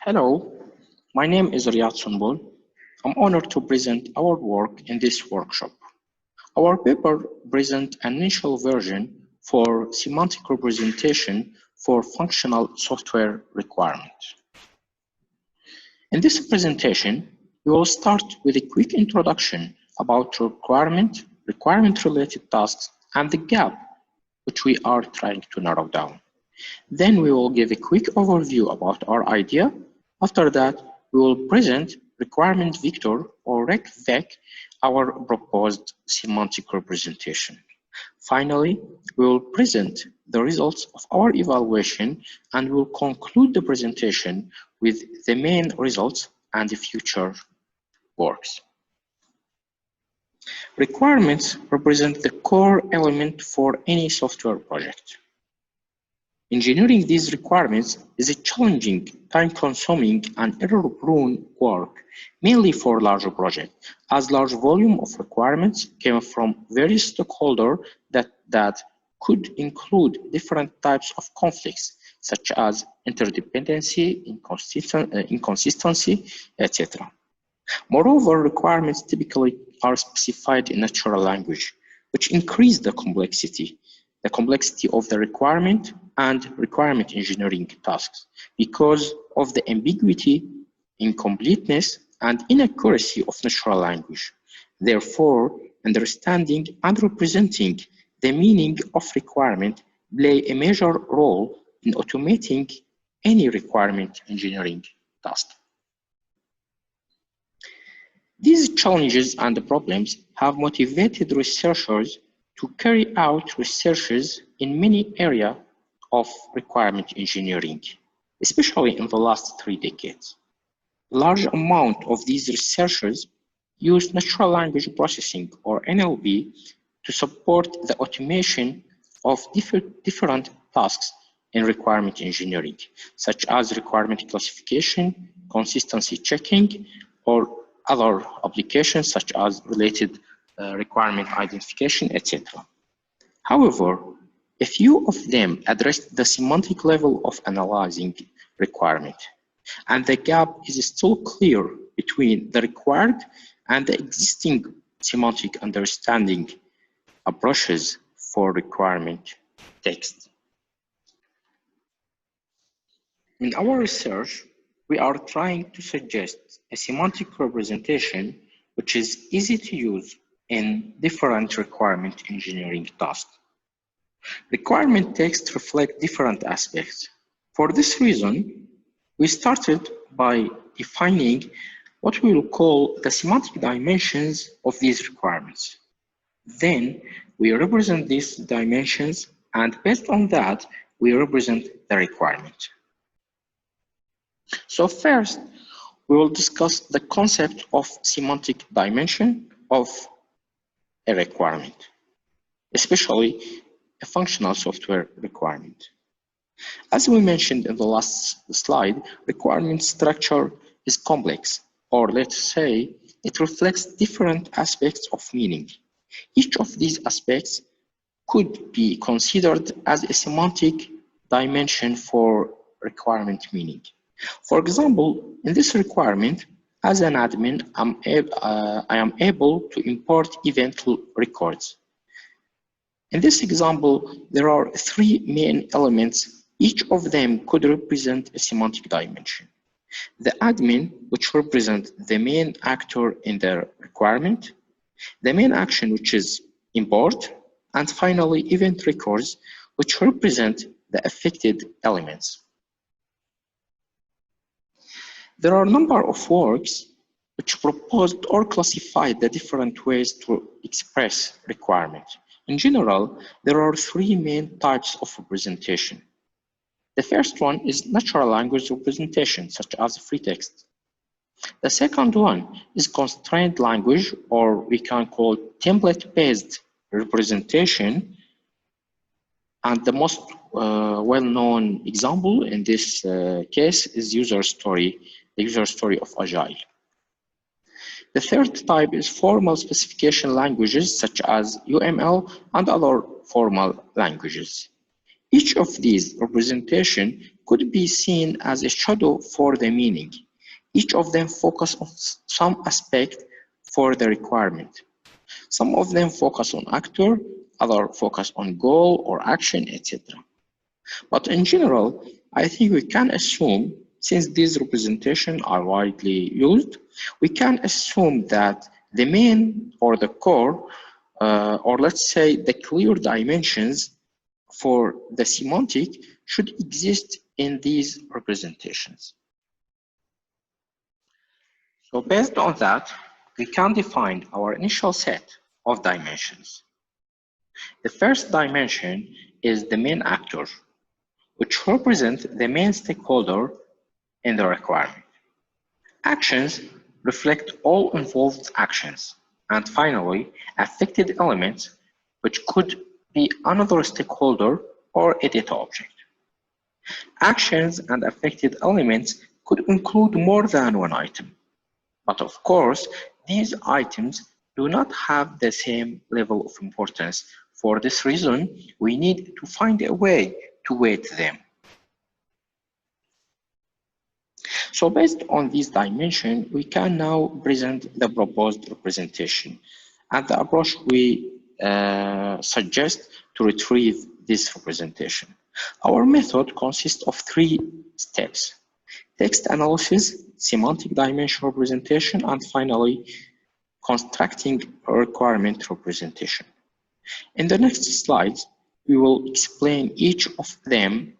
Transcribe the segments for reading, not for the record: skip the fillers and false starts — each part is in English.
Hello, my name is Riad Sonbol. I'm honored to present our work in this workshop. Our paper presents an initial version for semantic representation for functional software requirements. In this presentation, we will start with a quick introduction about requirement-related tasks, and the gap which we are trying to narrow down. Then we will give a quick overview about our idea. After that, we will present requirement vector or RecVec, our proposed semantic representation. Finally, we will present the results of our evaluation and will conclude the presentation with the main results and the future works. Requirements represent the core element for any software project. Engineering these requirements is a challenging, time-consuming, and error-prone work, mainly for larger projects, as large volume of requirements came from various stakeholders that could include different types of conflicts, such as interdependency, inconsistency, etc. Moreover, requirements typically are specified in natural language, which increase the complexity of the requirement and requirement engineering tasks because of the ambiguity, incompleteness, and inaccuracy of natural language. Therefore, understanding and representing the meaning of requirement play a major role in automating any requirement engineering task. These challenges and problems have motivated researchers to carry out researches in many areas of requirement engineering, especially in the last 3 decades. A large amount of these researchers use natural language processing, or NLP, to support the automation of different tasks in requirement engineering, such as requirement classification, consistency checking, or other applications such as related requirement identification, etc. However, a few of them address the semantic level of analyzing requirement, and the gap is still clear between the required and the existing semantic understanding approaches for requirement text. In our research, we are trying to suggest a semantic representation which is easy to use in different requirement engineering tasks. Requirement text reflect different aspects. For this reason, we started by defining what we will call the semantic dimensions of these requirements. Then we represent these dimensions, and based on that, we represent the requirement. So first, we will discuss the concept of semantic dimension of a requirement, especially a functional software requirement. As we mentioned in the last slide, requirement structure is complex, or let's say it reflects different aspects of meaning. Each of these aspects could be considered as a semantic dimension for requirement meaning. For example, in this requirement, as an admin, I am able to import event records. In this example, there are 3 main elements. Each of them could represent a semantic dimension. The admin, which represents the main actor in the requirement, the main action, which is import, and finally, event records, which represent the affected elements. There are a number of works which proposed or classified the different ways to express requirement. In general, there are 3 main types of representation. The first one is natural language representation, such as free text. The second one is constrained language, or we can call template-based representation. And the most well-known example in this case is the user story of Agile. The third type is formal specification languages such as UML and other formal languages. Each of these representations could be seen as a shadow for the meaning. Each of them focus on some aspect for the requirement. Some of them focus on actor, others focus on goal or action, etc. But in general, I think we can assume, since these representations are widely used, we can assume that the main or the core, or let's say the clear dimensions for the semantic should exist in these representations. So based on that, we can define our initial set of dimensions. The first dimension is the main actor, which represents the main stakeholder in the requirement. Actions reflect all involved actions. And finally, affected elements, which could be another stakeholder or a data object. Actions and affected elements could include more than one item. But of course, these items do not have the same level of importance. For this reason, we need to find a way to weight them. So based on this dimension, we can now present the proposed representation and the approach we suggest to retrieve this representation. Our method consists of 3 steps: text analysis, semantic dimension representation, and finally, constructing a requirement representation. In the next slides, we will explain each of them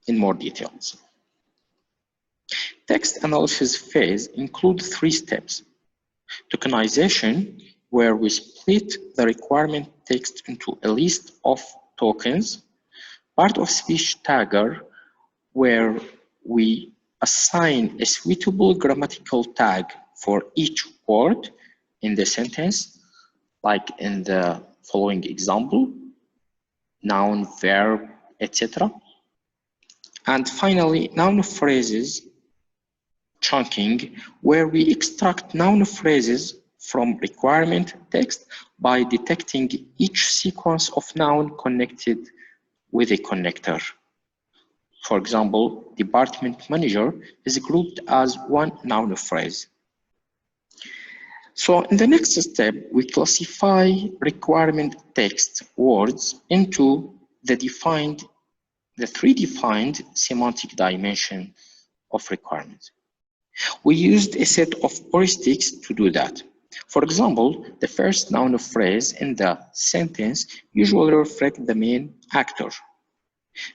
in more details. Text analysis phase includes 3 steps. Tokenization, where we split the requirement text into a list of tokens. Part of speech tagger, where we assign a suitable grammatical tag for each word in the sentence, like in the following example, noun, verb, etc. And finally, noun phrases chunking, where we extract noun phrases from requirement text by detecting each sequence of noun connected with a connector. For example, department manager is grouped as one noun phrase. So in the next step, we classify requirement text words into the 3 defined semantic dimension of requirement. We used a set of heuristics to do that. For example, the first noun phrase in the sentence usually reflects the main actor.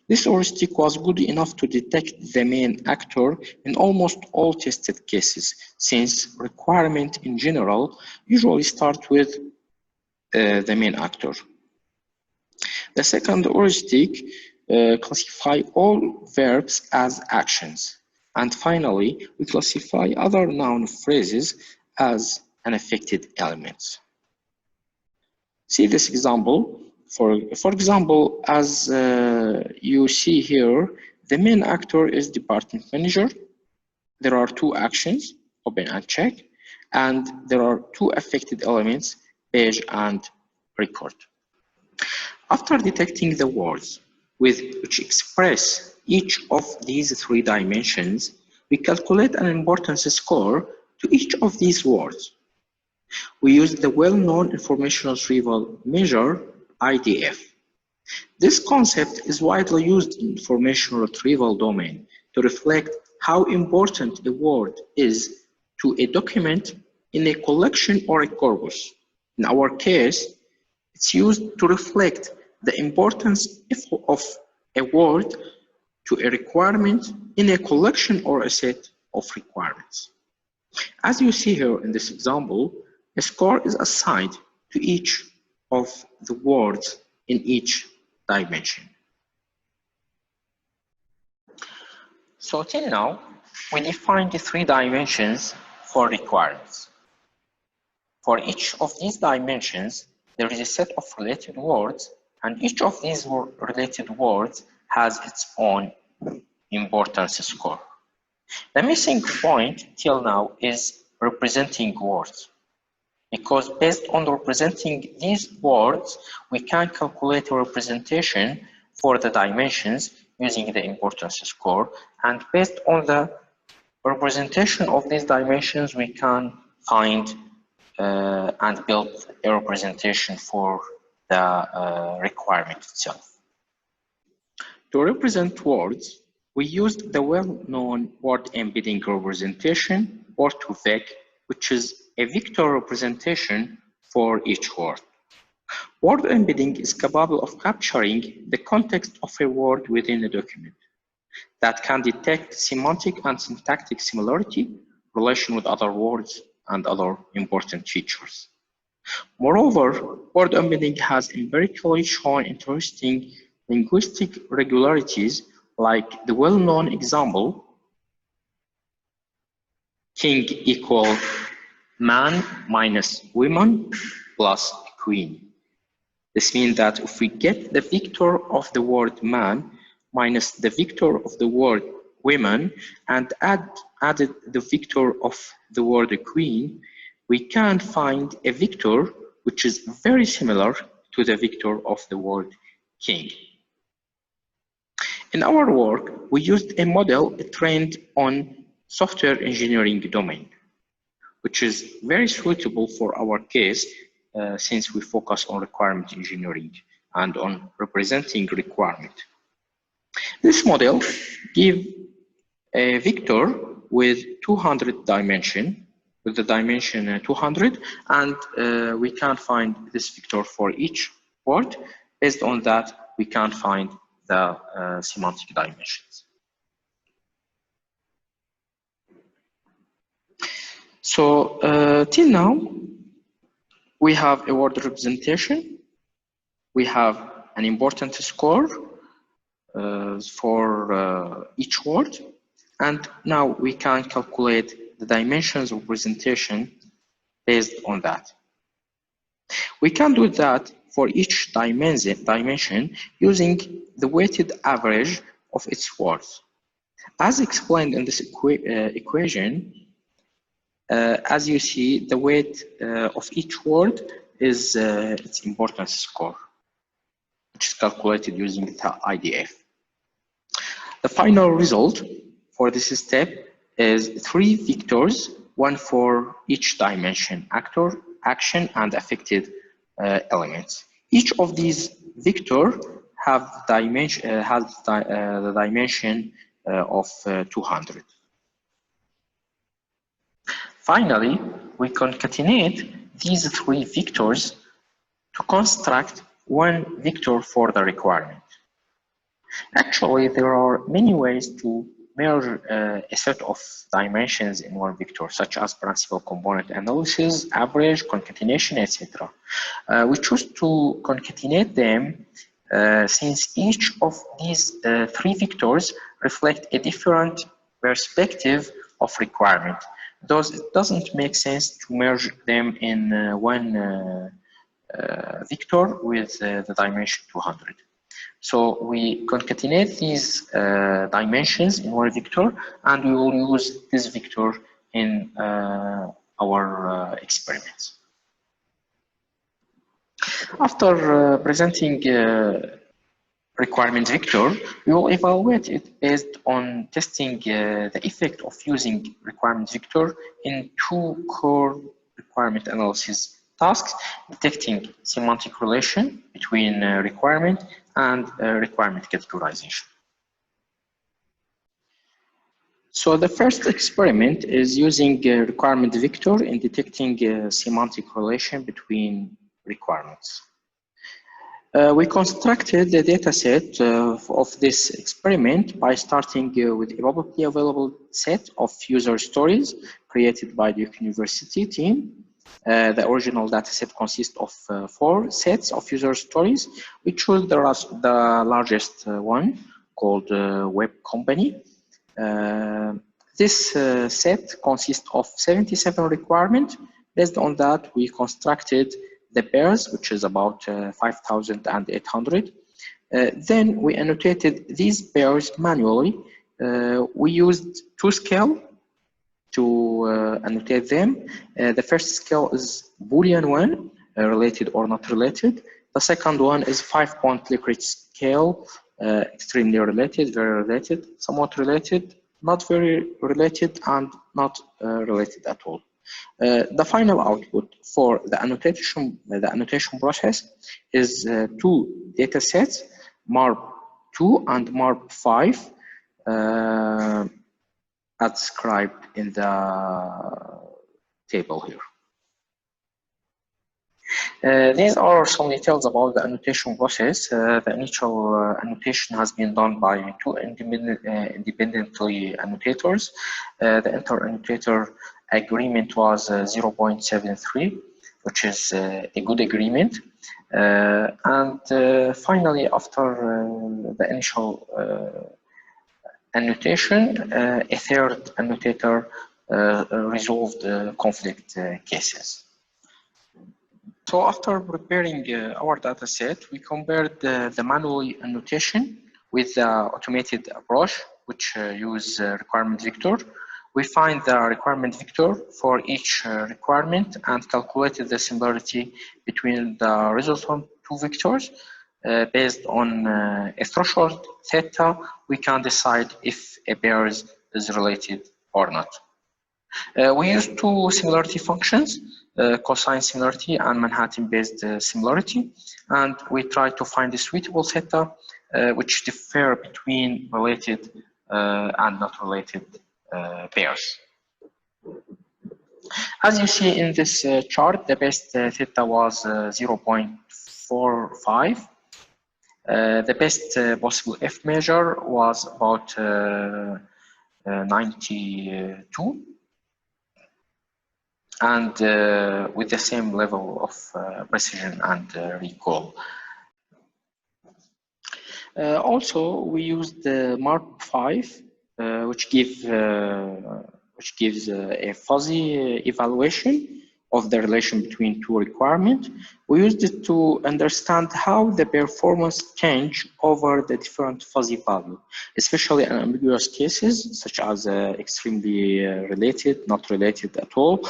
This heuristic was good enough to detect the main actor in almost all tested cases, since requirement in general usually start with the main actor. The second heuristic classify all verbs as actions. And finally, we classify other noun phrases as unaffected elements. See this example. For example, as you see here, the main actor is department manager. There are 2 actions, open and check, and there are 2 affected elements, page and record. After detecting the words which express each of these 3 dimensions, we calculate an importance score to each of these words. We use the well-known information retrieval measure, IDF. This concept is widely used in information retrieval domain to reflect how important a word is to a document in a collection or a corpus. In our case, it's used to reflect the importance of a word to a requirement in a collection or a set of requirements. As you see here in this example, a score is assigned to each of the words in each dimension. So till now, we defined the 3 dimensions for requirements. For each of these dimensions, there is a set of related words, and each of these related words has its own importance score. The missing point till now is representing words, because based on representing these words, we can calculate a representation for the dimensions using the importance score, and based on the representation of these dimensions, we can find and build a representation for the requirement itself. To represent words, we used the well-known word embedding representation, word2vec, which is a vector representation for each word. Word embedding is capable of capturing the context of a word within a document that can detect semantic and syntactic similarity, relation with other words, and other important features. Moreover, word embedding has empirically shown interesting linguistic regularities, like the well-known example, king equal man minus woman plus queen. This means that if we get the vector of the word man minus the vector of the word women and added the vector of the word queen, we can find a vector which is very similar to the vector of the word king. In our work, we used a model trained on software engineering domain, which is very suitable for our case since we focus on requirement engineering and on representing requirement. This model gives a vector with 200 dimension, with the dimension 200, and we can find this vector for each word. Based on that, we can find the semantic dimensions. So till now, we have a word representation, we have an importance score for each word, and now we can calculate the dimensions of representation based on that. We can do that for each dimension using the weighted average of its words. As explained in this equation, as you see, the weight of each word is its importance score, which is calculated using the IDF. The final result for this step is 3 vectors, one for each dimension, actor, action, and affected elements. Each of these vectors have dimension, the dimension of 200. Finally, we concatenate these 3 vectors to construct one vector for the requirement. Actually, there are many ways to merge a set of dimensions in one vector, such as principal component analysis, average, concatenation, etc. We choose to concatenate them since each of these 3 vectors reflect a different perspective of requirement. Thus, it doesn't make sense to merge them in one vector with the dimension 200. So we concatenate these dimensions in one vector, and we will use this vector in our experiments. After presenting requirement vector, we will evaluate it based on testing the effect of using requirement vector in 2 core requirement analysis tasks, detecting semantic relation between requirement and requirement categorization. So the first experiment is using requirement vector in detecting semantic relation between requirements. We constructed the dataset of this experiment by starting with a publicly available set of user stories created by the Duke University team. The original dataset consists of 4 sets of user stories. We chose the largest one called Web Company. This set consists of 77 requirements. Based on that, we constructed the pairs, which is about 5,800. Then we annotated these pairs manually. We used 2 scales to annotate them. The first scale is Boolean 1, related or not related. The second one is 5-point Likert scale, extremely related, very related, somewhat related, not very related, and not related at all. The final output for the annotation process is two data sets, MARP2 and MARP5, as described in the table here. These are some details about the annotation process. The initial annotation has been done by two independently annotators. The inter-annotator agreement was 0.73, which is a good agreement. And finally, after the initial annotation, a third annotator resolved conflict cases. So after preparing our data set, we compared the manual annotation with the automated approach, which use requirement vector. We find the requirement vector for each requirement and calculated the similarity between the resultant two vectors. Based on a threshold theta, we can decide if a pair is related or not. We use two similarity functions, cosine similarity and Manhattan-based similarity, and we try to find a suitable theta which differ between related and not related pairs. As you see in this chart, the best theta was 0.45. The best possible F measure was about 92. And with the same level of precision and recall. Also, we used the MARP5, which gives a fuzzy evaluation of the relation between two requirements. We used it to understand how the performance change over the different fuzzy value, especially in ambiguous cases, such as extremely related, not related at all,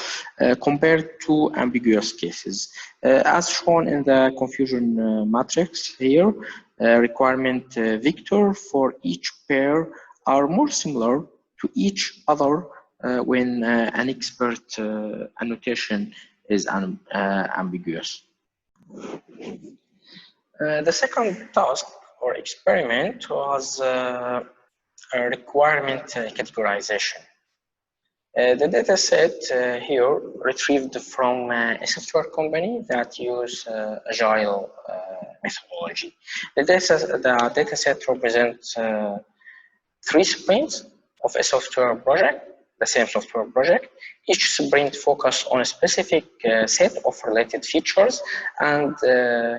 compared to ambiguous cases. As shown in the confusion matrix here, requirement vector for each pair are more similar to each other when an expert annotation is ambiguous. The second task or experiment was a requirement categorization. The data set here retrieved from a software company that use agile methodology. The data set represents 3 sprints of a software project, the same software project. Each sprint focuses on a specific set of related features and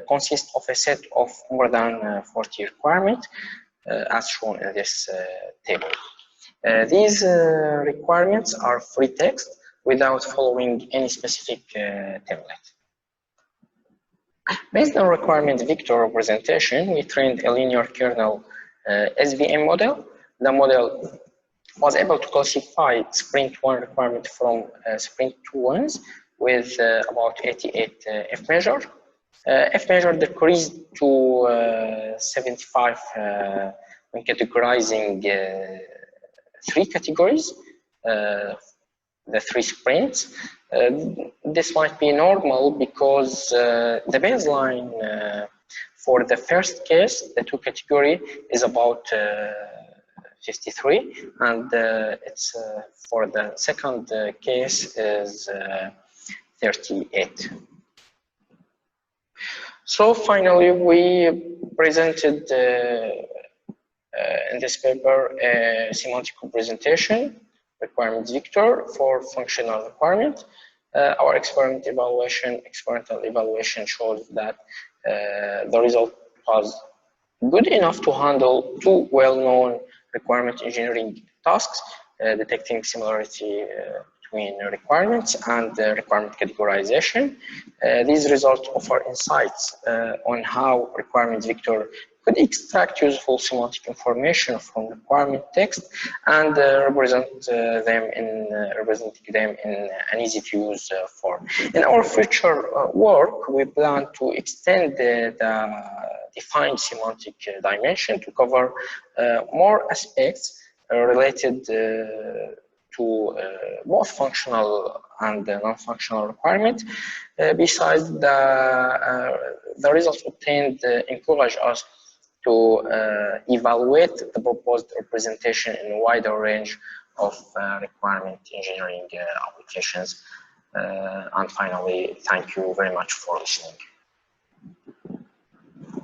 consists of a set of more than 40 requirements, as shown in this table. These requirements are free text without following any specific template. Based on requirement vector representation, we trained a linear kernel SVM model. The model was able to classify sprint 1 requirement from sprint 2 ones with about 88 F measure. F measure decreased to 75 when categorizing 3 categories, the 3 sprints. This might be normal because the baseline for the first case, the 2 category, is about 53, and it's for the second case is 38. So finally, we presented in this paper a semantic representation requirement vector for functional requirement. Our experimental evaluation shows that the result was good enough to handle 2 well-known requirement engineering tasks, detecting similarity between requirements and requirement categorization. These results offer insights on how requirement vector could extract useful semantic information from requirement text and representing them in an easy-to-use form. In our future work, we plan to extend the defined semantic dimension to cover more aspects related to both functional and non-functional requirements. Besides, the results obtained encourage us to evaluate the proposed representation in a wider range of requirement engineering applications. And finally, thank you very much for listening.